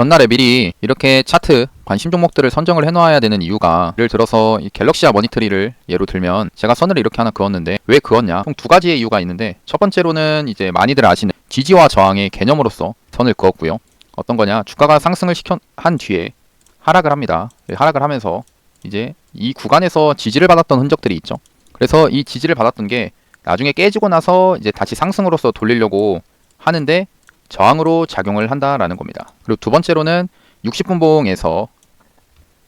전날에 미리 이렇게 차트 관심 종목들을 선정을 해놓아야 되는 이유가, 예를 들어서 이 갤럭시아 머니트리를 예로 들면 제가 선을 이렇게 하나 그었는데 왜 그었냐, 총 두 가지의 이유가 있는데, 첫 번째로는 이제 많이들 아시는 지지와 저항의 개념으로서 선을 그었고요. 어떤 거냐, 주가가 상승을 한 뒤에 하락을 합니다. 하락을 하면서 이제 이 구간에서 지지를 받았던 흔적들이 있죠. 그래서 이 지지를 받았던 게 나중에 깨지고 나서 이제 다시 상승으로서 돌리려고 하는데 저항으로 작용을 한다라는 겁니다. 그리고 두 번째로는 60분봉에서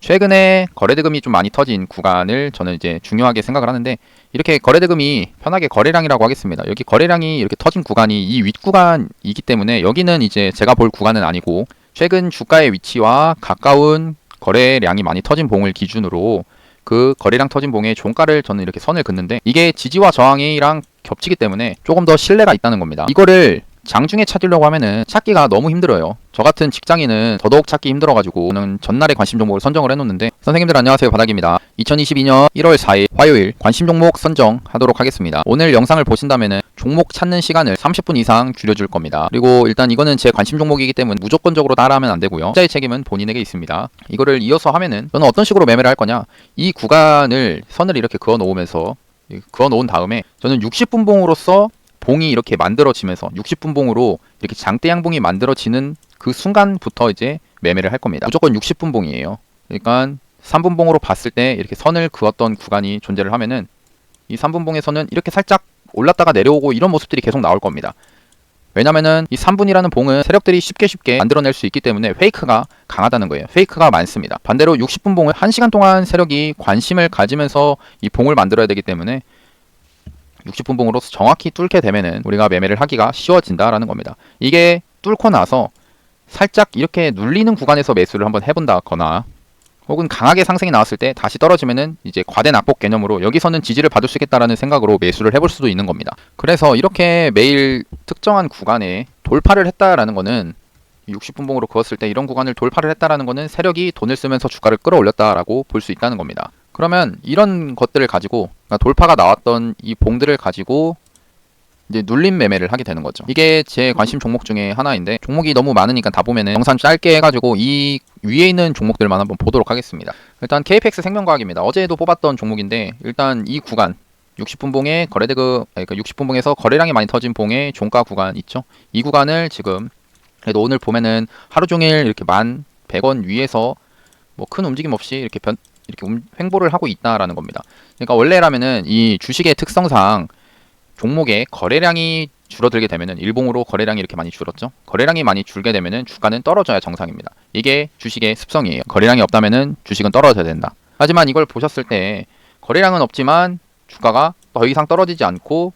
최근에 거래대금이 좀 많이 터진 구간을 저는 이제 중요하게 생각을 하는데, 이렇게 거래대금이 편하게 거래량이라고 하겠습니다. 여기 거래량이 이렇게 터진 구간이 이 윗구간이기 때문에 여기는 이제 제가 볼 구간은 아니고, 최근 주가의 위치와 가까운 거래량이 많이 터진 봉을 기준으로 그 거래량 터진 봉의 종가를 저는 이렇게 선을 긋는데, 이게 지지와 저항이랑 겹치기 때문에 조금 더 신뢰가 있다는 겁니다. 이거를 장중에 찾으려고 하면은 찾기가 너무 힘들어요. 저 같은 직장인은 더더욱 찾기 힘들어가지고 저는 전날에 관심 종목을 선정을 해놓는데, 선생님들 안녕하세요, 바닥입니다. 2022년 1월 4일 화요일 관심 종목 선정하도록 하겠습니다. 오늘 영상을 보신다면은 종목 찾는 시간을 30분 이상 줄여줄 겁니다. 그리고 일단 이거는 제 관심 종목이기 때문에 무조건적으로 따라하면 안 되고요. 투자의 책임은 본인에게 있습니다. 이거를 이어서 하면은 저는 어떤 식으로 매매를 할 거냐, 이 구간을 선을 이렇게 그어 놓은 다음에 저는 60분봉으로서 봉이 이렇게 만들어지면서 60분봉으로 이렇게 장대 양봉이 만들어지는 그 순간부터 이제 매매를 할 겁니다. 무조건 60분봉이에요. 그러니까 3분봉으로 봤을 때 이렇게 선을 그었던 구간이 존재를 하면은 이 3분봉에서는 이렇게 살짝 올랐다가 내려오고 이런 모습들이 계속 나올 겁니다. 왜냐면은 이 3분이라는 봉은 세력들이 쉽게 만들어낼 수 있기 때문에 페이크가 강하다는 거예요. 페이크가 많습니다. 반대로 60분봉은 1시간 동안 세력이 관심을 가지면서 이 봉을 만들어야 되기 때문에 60분봉으로 정확히 뚫게 되면은 우리가 매매를 하기가 쉬워진다라는 겁니다. 이게 뚫고 나서 살짝 이렇게 눌리는 구간에서 매수를 한번 해본다거나, 혹은 강하게 상승이 나왔을 때 다시 떨어지면은 이제 과대 낙폭 개념으로 여기서는 지지를 받을 수 있겠다라는 생각으로 매수를 해볼 수도 있는 겁니다. 그래서 이렇게 매일 특정한 구간에 돌파를 했다라는 거는, 60분봉으로 그었을 때 이런 구간을 돌파를 했다라는 거는 세력이 돈을 쓰면서 주가를 끌어올렸다라고 볼 수 있다는 겁니다. 그러면 이런 것들을 가지고, 그러니까 돌파가 나왔던 이 봉들을 가지고 이제 눌림 매매를 하게 되는 거죠. 이게 제 관심 종목 중에 하나인데, 종목이 너무 많으니까 다 보면은 영상 짧게 해가지고 이 위에 있는 종목들만 한번 보도록 하겠습니다. 일단 KFX 생명과학입니다. 어제도 뽑았던 종목인데, 일단 이 구간 60분봉의 거래대금, 그러니까 60분봉에서 거래량이 많이 터진 봉의 종가 구간 있죠. 이 구간을 지금 그래도 오늘 보면은 하루 종일 이렇게 1,100원 위에서 뭐 큰 움직임 없이 이렇게 횡보를 하고 있다라는 겁니다. 그러니까 원래라면은 이 주식의 특성상 종목의 거래량이 줄어들게 되면은, 일봉으로 거래량이 이렇게 많이 줄었죠. 거래량이 많이 줄게 되면은 주가는 떨어져야 정상입니다. 이게 주식의 습성이에요. 거래량이 없다면은 주식은 떨어져야 된다. 하지만 이걸 보셨을 때 거래량은 없지만 주가가 더 이상 떨어지지 않고,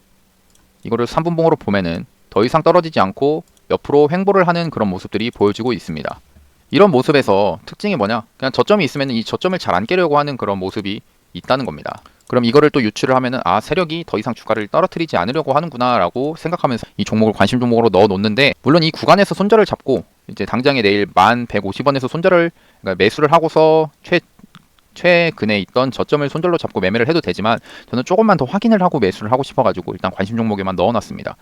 이거를 3분봉으로 보면은 더 이상 떨어지지 않고 옆으로 횡보를 하는 그런 모습들이 보여지고 있습니다. 이런 모습에서 특징이 뭐냐, 그냥 저점이 있으면 이 저점을 잘 안 깨려고 하는 그런 모습이 있다는 겁니다. 그럼 이거를 또 유추를 하면은, 아, 세력이 더 이상 주가를 떨어뜨리지 않으려고 하는구나 라고 생각하면서 이 종목을 관심 종목으로 넣어 놓는데, 물론 이 구간에서 손절을 잡고 이제 당장에 내일 1,150원에서 그러니까 매수를 하고서 최근에 있던 저점을 손절로 잡고 매매를 해도 되지만, 저는 조금만 더 확인을 하고 매수를 하고 싶어가지고 일단 관심 종목에만 넣어놨습니다.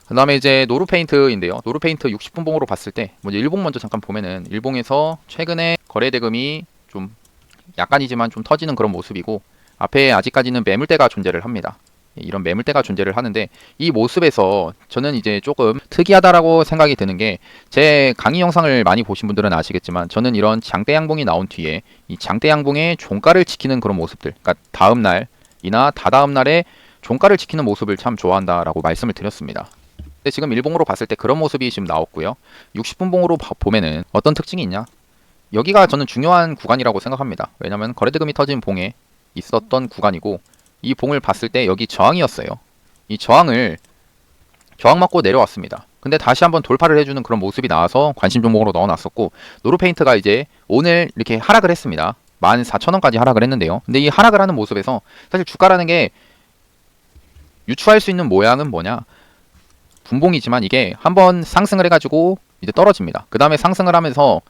그 다음에 이제 노루페인트인데요. 노루페인트 60분봉으로 봤을 때, 먼저 일봉 먼저 잠깐 보면은, 일봉에서 최근에 거래대금이 좀 약간이지만 좀 터지는 그런 모습이고, 앞에 아직까지는 매물대가 존재를 합니다. 이런 매물대가 존재를 하는데, 이 모습에서 저는 이제 조금 특이하다라고 생각이 드는 게, 제 강의 영상을 많이 보신 분들은 아시겠지만 저는 이런 장대 양봉이 나온 뒤에 이 장대 양봉의 종가를 지키는 그런 모습들, 그러니까 다음 날이나 다다음 날에 종가를 지키는 모습을 참 좋아한다라고 말씀을 드렸습니다. 근데 지금 일봉으로 봤을 때 그런 모습이 지금 나왔고요. 60분봉으로 보면은 어떤 특징이 있냐? 여기가 저는 중요한 구간이라고 생각합니다. 왜냐면 거래대금이 터진 봉에 있었던 구간이고, 이 봉을 봤을 때 여기 저항이었어요. 이 저항 맞고 내려왔습니다. 근데 다시 한번 돌파를 해주는 그런 모습이 나와서 관심 종목으로 넣어놨었고, 노루페인트가 이제 오늘 이렇게 하락을 했습니다. 14,000원까지 하락을 했는데요. 근데 이 하락을 하는 모습에서 사실 주가라는 게 유추할 수 있는 모양은 뭐냐, 분봉이지만 이게 한번 상승을 해가지고 이제 떨어집니다. 그 다음에 상승을 하면서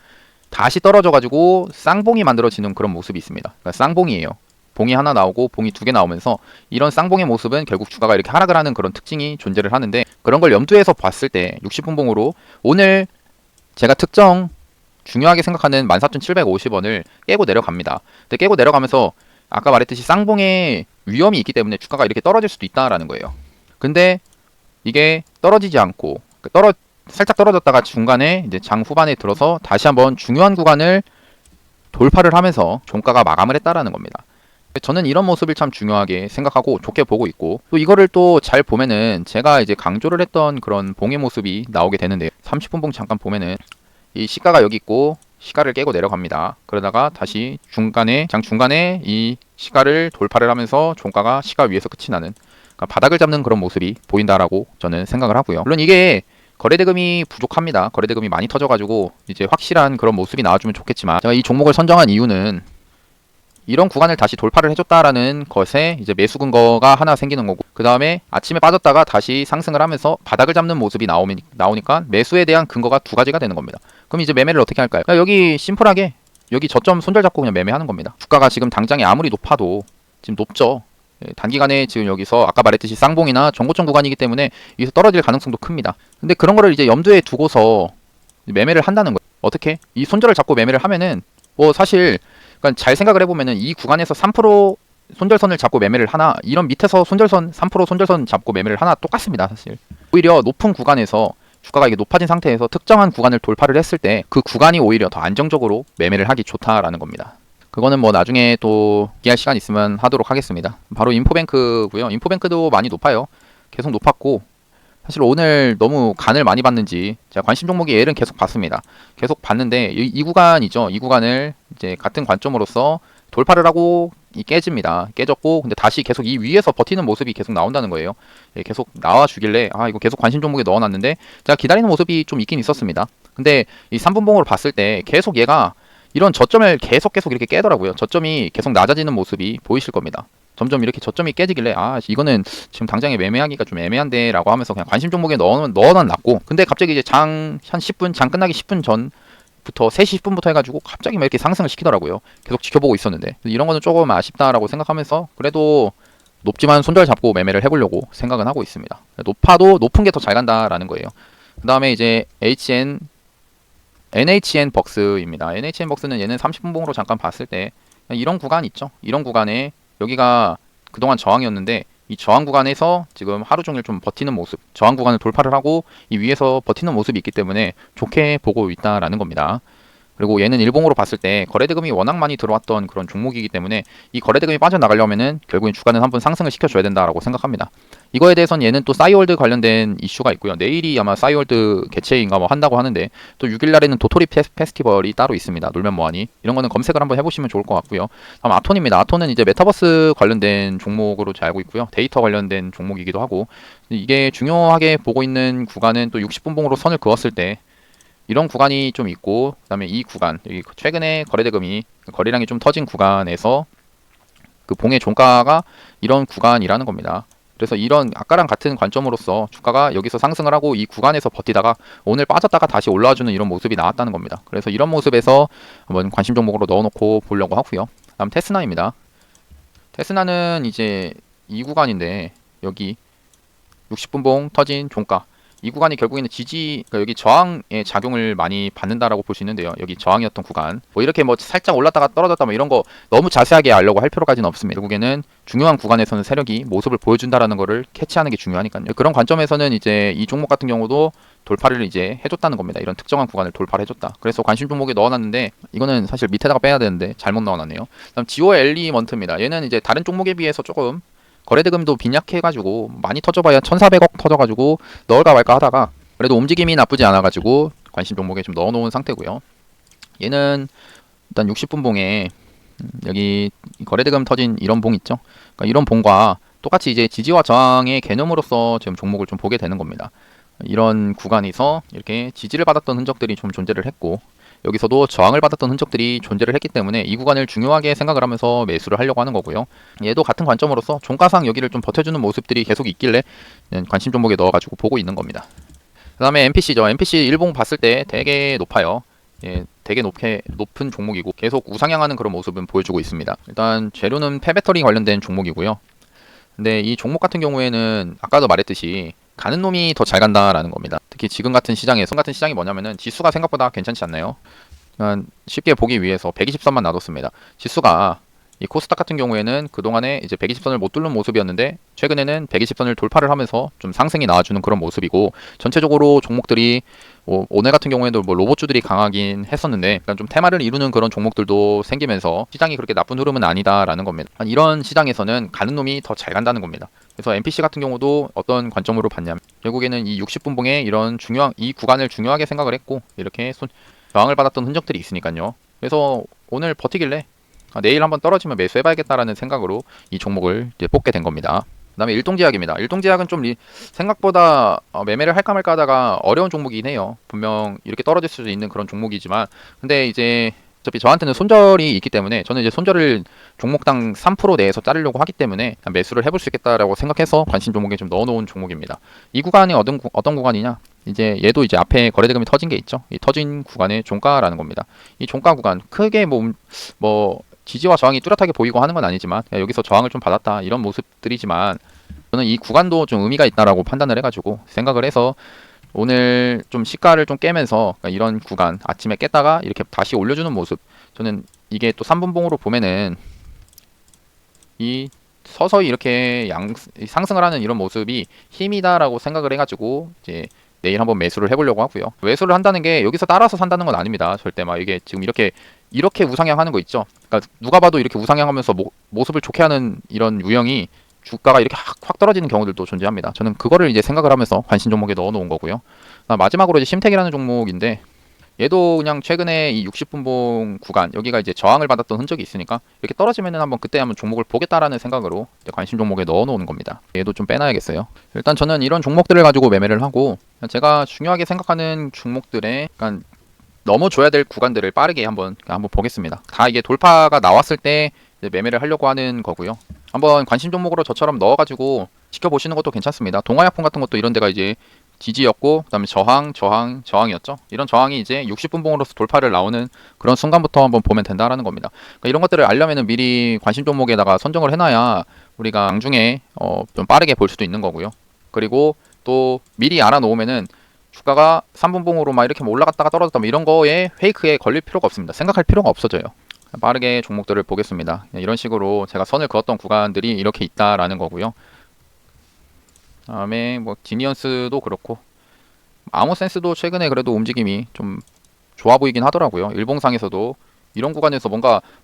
다시 떨어져가지고 쌍봉이 만들어지는 그런 모습이 있습니다. 그러니까 쌍봉이에요. 봉이 하나 나오고 봉이 두 개 나오면서, 이런 쌍봉의 모습은 결국 주가가 이렇게 하락을 하는 그런 특징이 존재를 하는데, 그런 걸 염두에서 봤을 때 60분봉으로 오늘 제가 특정 중요하게 생각하는 14,750원을 깨고 내려갑니다. 근데 깨고 내려가면서 아까 말했듯이 쌍봉의 위험이 있기 때문에 주가가 이렇게 떨어질 수도 있다라는 거예요. 근데 이게 떨어지지 않고 살짝 떨어졌다가 중간에 이제 장 후반에 들어서 다시 한번 중요한 구간을 돌파를 하면서 종가가 마감을 했다라는 겁니다. 저는 이런 모습을 참 중요하게 생각하고 좋게 보고 있고, 또 이거를 또 잘 보면은 제가 이제 강조를 했던 그런 봉의 모습이 나오게 되는데요. 30분 봉 잠깐 보면은 이 시가가 여기 있고 시가를 깨고 내려갑니다. 그러다가 다시 장 중간에 이 시가를 돌파를 하면서 종가가 시가 위에서 끝이 나는, 그러니까 바닥을 잡는 그런 모습이 보인다라고 저는 생각을 하고요. 물론 이게 거래대금이 부족합니다. 거래대금이 많이 터져가지고 이제 확실한 그런 모습이 나와주면 좋겠지만, 제가 이 종목을 선정한 이유는 이런 구간을 다시 돌파를 해줬다라는 것에 이제 매수 근거가 하나 생기는 거고, 그 다음에 아침에 빠졌다가 다시 상승을 하면서 바닥을 잡는 모습이 나오니까 매수에 대한 근거가 두 가지가 되는 겁니다. 그럼 이제 매매를 어떻게 할까요? 그러니까 여기 심플하게 여기 저점 손절 잡고 그냥 매매하는 겁니다. 주가가 지금 당장에 아무리 높아도 지금 높죠. 단기간에 지금 여기서 아까 말했듯이 쌍봉이나 정고점 구간이기 때문에 여기서 떨어질 가능성도 큽니다. 근데 그런 거를 이제 염두에 두고서 매매를 한다는 거예요. 어떻게? 이 손절을 잡고 매매를 하면은 뭐 사실, 그러니까 잘 생각을 해보면은 이 구간에서 3% 손절선을 잡고 매매를 하나, 이런 밑에서 3% 손절선 잡고 매매를 하나 똑같습니다. 사실 오히려 높은 구간에서 주가가 이게 높아진 상태에서 특정한 구간을 돌파를 했을 때 그 구간이 오히려 더 안정적으로 매매를 하기 좋다라는 겁니다. 그거는 뭐 나중에 또 얘기할 시간 있으면 하도록 하겠습니다. 바로 인포뱅크고요. 인포뱅크도 많이 높아요. 계속 높았고, 사실 오늘 너무 간을 많이 봤는지 제가 관심 종목이 얘는 계속 봤습니다. 계속 봤는데 이 구간이죠. 이 구간을 이제 같은 관점으로서 돌파를 하고 깨집니다. 깨졌고, 근데 다시 계속 이 위에서 버티는 모습이 계속 나온다는 거예요. 계속 나와 주길래 이거 계속 관심 종목에 넣어놨는데 제가 기다리는 모습이 좀 있긴 있었습니다. 근데 이 3분봉으로 봤을 때 계속 얘가 이런 저점을 계속 이렇게 깨더라고요. 저점이 계속 낮아지는 모습이 보이실 겁니다. 점점 이렇게 저점이 깨지길래 이거는 지금 당장에 매매하기가 좀 애매한데 라고 하면서 그냥 관심 종목에 넣어놨고, 근데 갑자기 이제 한 10분, 장 끝나기 10분 전부터 3시 10분부터 해가지고 갑자기 막 이렇게 상승을 시키더라고요. 계속 지켜보고 있었는데 이런 거는 조금 아쉽다라고 생각하면서 그래도 높지만 손절 잡고 매매를 해보려고 생각은 하고 있습니다. 높아도 높은 게 더 잘 간다라는 거예요. 그 다음에 이제 NHN 벅스입니다. NHN 벅스는 얘는 30분봉으로 잠깐 봤을 때 이런 구간 있죠. 이런 구간에 여기가 그동안 저항이었는데 이 저항 구간에서 지금 하루 종일 좀 버티는 모습, 저항 구간을 돌파를 하고 이 위에서 버티는 모습이 있기 때문에 좋게 보고 있다라는 겁니다. 그리고 얘는 일봉으로 봤을 때 거래대금이 워낙 많이 들어왔던 그런 종목이기 때문에 이 거래대금이 빠져나가려면은 결국엔 주가는 한번 상승을 시켜줘야 된다라고 생각합니다. 이거에 대해서는 얘는 또 싸이월드 관련된 이슈가 있고요. 내일이 아마 싸이월드 개최인가 뭐 한다고 하는데, 또 6일 날에는 도토리 페스티벌이 따로 있습니다. 놀면 뭐하니? 이런 거는 검색을 한번 해보시면 좋을 것 같고요. 다음 아톤입니다. 아톤은 이제 메타버스 관련된 종목으로 잘 알고 있고요. 데이터 관련된 종목이기도 하고, 이게 중요하게 보고 있는 구간은 또 60분봉으로 선을 그었을 때 이런 구간이 좀 있고, 그 다음에 이 구간, 여기 최근에 거래대금이 거래량이 좀 터진 구간에서 그 봉의 종가가 이런 구간이라는 겁니다. 그래서 이런 아까랑 같은 관점으로서 주가가 여기서 상승을 하고 이 구간에서 버티다가 오늘 빠졌다가 다시 올라와주는 이런 모습이 나왔다는 겁니다. 그래서 이런 모습에서 한번 관심 종목으로 넣어놓고 보려고 하고요. 다음 테스나입니다. 테스나는 이제 이 구간인데 여기 60분봉 터진 종가, 이 구간이 결국에는 그러니까 여기 저항의 작용을 많이 받는다라고 볼 수 있는데요. 여기 저항이었던 구간, 뭐 이렇게 뭐 살짝 올랐다가 떨어졌다 뭐 이런 거 너무 자세하게 알려고 할 필요까지는 없습니다. 결국에는 중요한 구간에서는 세력이 모습을 보여준다라는 거를 캐치하는 게 중요하니까요. 그런 관점에서는 이제 이 종목 같은 경우도 돌파를 이제 해줬다는 겁니다. 이런 특정한 구간을 돌파를 해줬다. 그래서 관심 종목에 넣어놨는데 이거는 사실 밑에다가 빼야 되는데 잘못 넣어놨네요. 다음 지오 엘리먼트입니다. 얘는 이제 다른 종목에 비해서 조금 거래대금도 빈약해가지고 많이 터져봐야 1,400억 터져가지고 넣을까 말까 하다가 그래도 움직임이 나쁘지 않아가지고 관심 종목에 좀 넣어놓은 상태고요. 얘는 일단 60분봉에 여기 거래대금 터진 이런 봉 있죠. 그러니까 이런 봉과 똑같이 이제 지지와 저항의 개념으로서 지금 종목을 좀 보게 되는 겁니다. 이런 구간에서 이렇게 지지를 받았던 흔적들이 좀 존재를 했고, 여기서도 저항을 받았던 흔적들이 존재를 했기 때문에 이 구간을 중요하게 생각을 하면서 매수를 하려고 하는 거고요. 얘도 같은 관점으로서 종가상 여기를 좀 버텨주는 모습들이 계속 있길래 관심 종목에 넣어가지고 보고 있는 겁니다. 그 다음에 MPC죠. MPC 일봉 봤을 때 되게 높아요. 되게 높은 종목이고 계속 우상향하는 그런 모습은 보여주고 있습니다. 일단 재료는 폐배터리 관련된 종목이고요. 근데 이 종목 같은 경우에는 아까도 말했듯이 가는 놈이 더 잘 간다라는 겁니다. 특히 지금 같은 시장이 뭐냐면은 지수가 생각보다 괜찮지 않나요? 쉽게 보기 위해서 120선만 놔뒀습니다. 지수가 이 코스닥 같은 경우에는 그동안에 이제 120선을 못 뚫는 모습이었는데 최근에는 120선을 돌파를 하면서 좀 상승이 나와주는 그런 모습이고, 전체적으로 종목들이 오늘 같은 경우에도 뭐 로봇주들이 강하긴 했었는데 약간 좀 테마를 이루는 그런 종목들도 생기면서 시장이 그렇게 나쁜 흐름은 아니다라는 겁니다. 이런 시장에서는 가는 놈이 더 잘 간다는 겁니다. 그래서 MPC 같은 경우도 어떤 관점으로 봤냐면 결국에는 이 60분봉의 이런 중요한 이 구간을 중요하게 생각을 했고 이렇게 저항을 받았던 흔적들이 있으니까요. 그래서 오늘 버티길래 내일 한번 떨어지면 매수해봐야겠다라는 생각으로 이 종목을 이제 뽑게 된 겁니다. 그 다음에 일동제약입니다. 일동제약은 좀 생각보다 매매를 할까 말까 하다가 어려운 종목이긴 해요. 분명 이렇게 떨어질 수도 있는 그런 종목이지만, 근데 이제 어차피 저한테는 손절이 있기 때문에 저는 이제 손절을 종목당 3% 내에서 자르려고 하기 때문에 매수를 해볼 수 있겠다라고 생각해서 관심 종목에 좀 넣어놓은 종목입니다. 이 구간이 어떤 구간이냐? 이제 얘도 이제 앞에 거래대금이 터진 게 있죠. 이 터진 구간의 종가라는 겁니다. 이 종가 구간 크게 뭐 지지와 저항이 뚜렷하게 보이고 하는 건 아니지만 여기서 저항을 좀 받았다 이런 모습들이지만, 저는 이 구간도 좀 의미가 있다라고 판단을 해가지고 생각을 해서 오늘 좀 시가를 좀 깨면서 이런 구간 아침에 깼다가 이렇게 다시 올려주는 모습, 저는 이게 또 3분봉으로 보면은 이 서서히 이렇게 상승을 하는 이런 모습이 힘이다라고 생각을 해가지고 이제 내일 한번 매수를 해보려고 하고요. 매수를 한다는 게 여기서 따라서 산다는 건 아닙니다. 절대 막 이게 지금 이렇게 우상향 하는 거 있죠. 그러니까 누가 봐도 이렇게 우상향 하면서 모습을 좋게 하는 이런 유형이 주가가 이렇게 확 떨어지는 경우들도 존재합니다. 저는 그거를 이제 생각을 하면서 관심 종목에 넣어 놓은 거고요. 마지막으로 이제 심택이라는 종목인데, 얘도 그냥 최근에 이 60분봉 구간 여기가 이제 저항을 받았던 흔적이 있으니까 이렇게 떨어지면은 그때 한번 종목을 보겠다라는 생각으로 관심 종목에 넣어 놓는 겁니다. 얘도 좀 빼놔야겠어요. 일단 저는 이런 종목들을 가지고 매매를 하고, 제가 중요하게 생각하는 종목들에 약간 넘어줘야 될 구간들을 빠르게 한번 보겠습니다. 다 이게 돌파가 나왔을 때 매매를 하려고 하는 거고요. 한번 관심 종목으로 저처럼 넣어가지고 지켜보시는 것도 괜찮습니다. 동아약품 같은 것도 이런 데가 이제 지지였고, 그 다음에 저항이었죠. 이런 저항이 이제 60분봉으로서 돌파를 나오는 그런 순간부터 한번 보면 된다라는 겁니다. 그러니까 이런 것들을 알려면은 미리 관심 종목에다가 선정을 해놔야 우리가 나중에 좀 빠르게 볼 수도 있는 거고요. 그리고 또 미리 알아놓으면은 주가가 3분봉으로 막 이렇게 올라갔다가 떨어졌다 뭐 이런 거에 페이크에 걸릴 필요가 없습니다. 생각할 필요가 없어져요. 빠르게 종목들을 보겠습니다. 이런 식으로 제가 선을 그었던 구간들이 이렇게 있다라는 거고요. 다음에 뭐 지니언스도 그렇고 아모센스도 최근에 그래도 움직임이 좀 좋아 보이긴 하더라고요. 일봉상에서도 이런 구간에서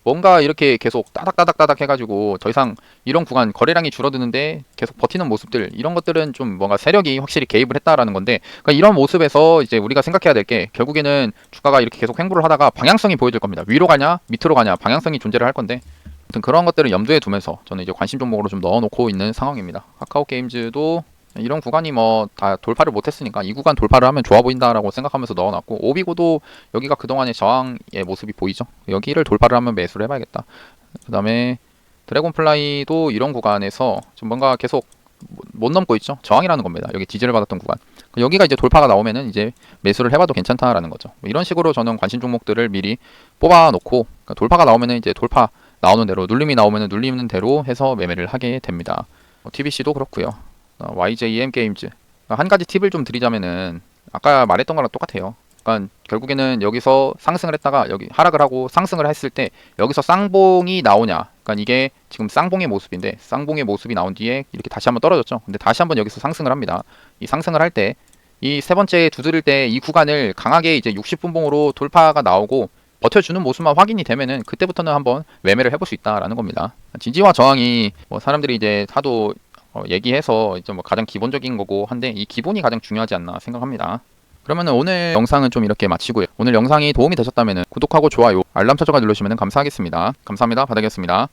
뭔가 이렇게 계속 따닥따닥 해가지고 더 이상 이런 구간 거래량이 줄어드는데 계속 버티는 모습들, 이런 것들은 좀 뭔가 세력이 확실히 개입을 했다라는 건데, 그러니까 이런 모습에서 이제 우리가 생각해야 될 게 결국에는 주가가 이렇게 계속 횡보를 하다가 방향성이 보여질 겁니다. 위로 가냐 밑으로 가냐 방향성이 존재를 할 건데, 아무튼 그런 것들을 염두에 두면서 저는 이제 관심 종목으로 좀 넣어놓고 있는 상황입니다. 카카오 게임즈도 이런 구간이 뭐 다 돌파를 못했으니까 이 구간 돌파를 하면 좋아 보인다라고 생각하면서 넣어놨고, 오비고도 여기가 그동안의 저항의 모습이 보이죠. 여기를 돌파를 하면 매수를 해봐야겠다. 그 다음에 드래곤플라이도 이런 구간에서 좀 뭔가 계속 못 넘고 있죠. 저항이라는 겁니다. 여기 지지를 받았던 구간. 여기가 이제 돌파가 나오면은 이제 매수를 해봐도 괜찮다라는 거죠. 이런 식으로 저는 관심 종목들을 미리 뽑아놓고, 그러니까 돌파가 나오면은 이제 돌파 나오는 대로, 눌림이 나오면은 눌리는 대로 해서 매매를 하게 됩니다. TBC도 그렇고요. YJM 게임즈. 한 가지 팁을 좀 드리자면은 아까 말했던 거랑 똑같아요. 그러니까 결국에는 여기서 상승을 했다가 여기 하락을 하고 상승을 했을 때 여기서 쌍봉이 나오냐. 그러니까 이게 지금 쌍봉의 모습인데, 쌍봉의 모습이 나온 뒤에 이렇게 다시 한번 떨어졌죠. 근데 다시 한번 여기서 상승을 합니다. 이 상승을 할 때 이 세 번째 두드릴 때 이 구간을 강하게 이제 60분봉으로 돌파가 나오고 버텨주는 모습만 확인이 되면은 그때부터는 한번 매매를 해볼 수 있다라는 겁니다. 지지와 저항이 뭐 사람들이 이제 하도 얘기해서 이제 뭐 가장 기본적인 거고 한데, 이 기본이 가장 중요하지 않나 생각합니다. 그러면 오늘 영상은 좀 이렇게 마치고요. 오늘 영상이 도움이 되셨다면 구독하고 좋아요, 알람 설정까지 누르시면 감사하겠습니다. 감사합니다. 바닥이었습니다.